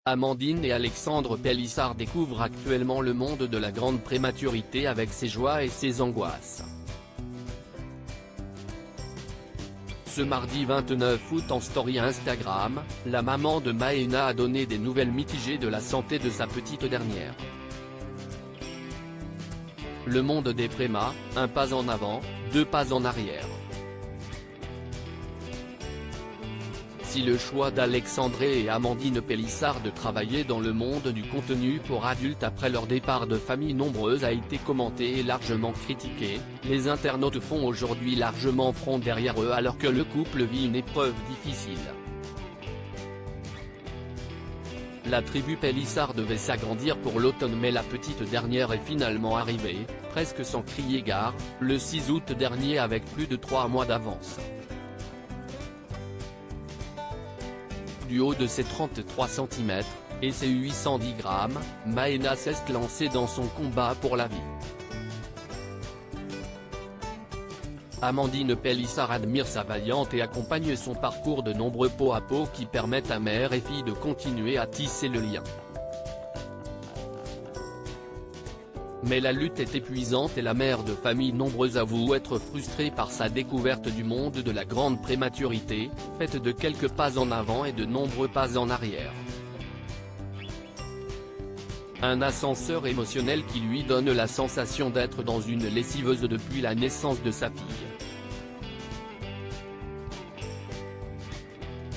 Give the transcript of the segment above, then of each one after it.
Amandine et Alexandre Pélissard découvrent actuellement le monde de la grande prématurité avec ses joies et ses angoisses. Ce mardi 29 août en story Instagram, la maman de Maëna a donné des nouvelles mitigées de la santé de sa petite dernière. Le monde des prémas, un pas en avant, deux pas en arrière. Si le choix d'Alexandre et Amandine Pélissard de travailler dans le monde du contenu pour adultes après leur départ de familles nombreuses a été commenté et largement critiqué, les internautes font aujourd'hui largement front derrière eux alors que le couple vit une épreuve difficile. La tribu Pélissard devait s'agrandir pour l'automne mais la petite dernière est finalement arrivée, presque sans crier gare, le 6 août dernier avec plus de 3 mois d'avance. Du haut de ses 33 cm, et ses 810 grammes, Maëna s'est lancée dans son combat pour la vie. Amandine Pélissard admire sa vaillante et accompagne son parcours de nombreux pot à pot qui permettent à mère et fille de continuer à tisser le lien. Mais la lutte est épuisante et la mère de famille nombreuse avoue être frustrée par sa découverte du monde de la grande prématurité, faite de quelques pas en avant et de nombreux pas en arrière. Un ascenseur émotionnel qui lui donne la sensation d'être dans une lessiveuse depuis la naissance de sa fille.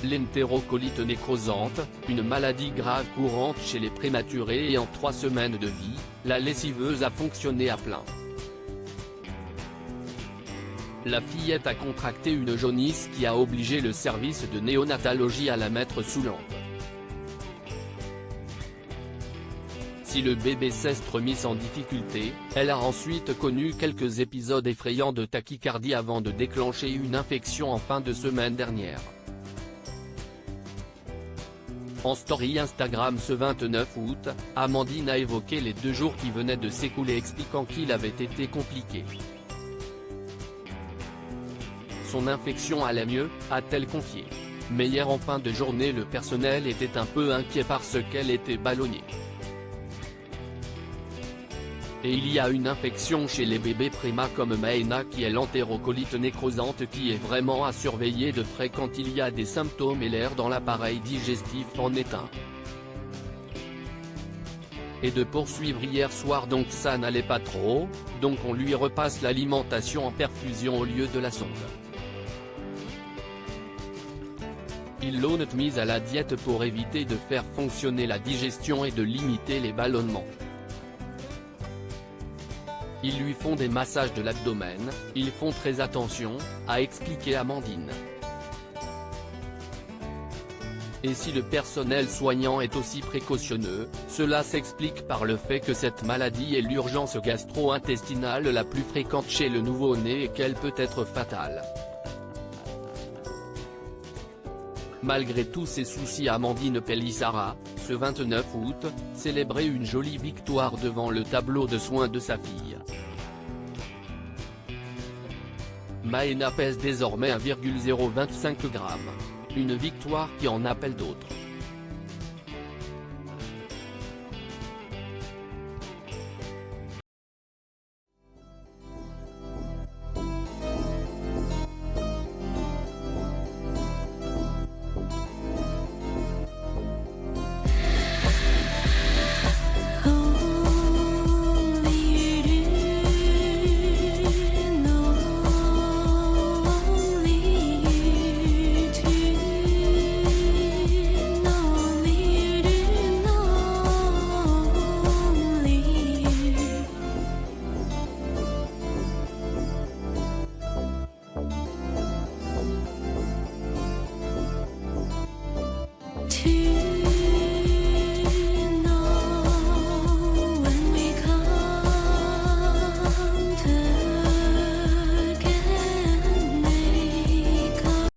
L'entérocolite nécrosante, une maladie grave courante chez les prématurés et en 3 semaines de vie, la lessiveuse a fonctionné à plein. La fillette a contracté une jaunisse qui a obligé le service de néonatologie à la mettre sous lampe. Si le bébé s'est remis en difficulté, elle a ensuite connu quelques épisodes effrayants de tachycardie avant de déclencher une infection en fin de semaine dernière. En story Instagram ce 29 août, Amandine a évoqué les 2 jours qui venaient de s'écouler expliquant qu'il avait été compliqué. Son infection allait mieux, a-t-elle confié. Mais hier en fin de journée le personnel était un peu inquiet parce qu'elle était ballonnée. Et il y a une infection chez les bébés préma comme Maëna qui est l'entérocolite nécrosante qui est vraiment à surveiller de près quand il y a des symptômes et l'air dans l'appareil digestif en est un. Et de poursuivre hier soir donc ça n'allait pas trop, donc on lui repasse l'alimentation en perfusion au lieu de la sonde. Ils l'ont mise à la diète pour éviter de faire fonctionner la digestion et de limiter les ballonnements. Ils lui font des massages de l'abdomen, ils font très attention, a expliqué Amandine. Et si le personnel soignant est aussi précautionneux, cela s'explique par le fait que cette maladie est l'urgence gastro-intestinale la plus fréquente chez le nouveau-né et qu'elle peut être fatale. Malgré tous ces soucis Amandine Pélissard a, ce 29 août, célébré une jolie victoire devant le tableau de soins de sa fille. Maëna pèse désormais 1,025 g. Une victoire qui en appelle d'autres.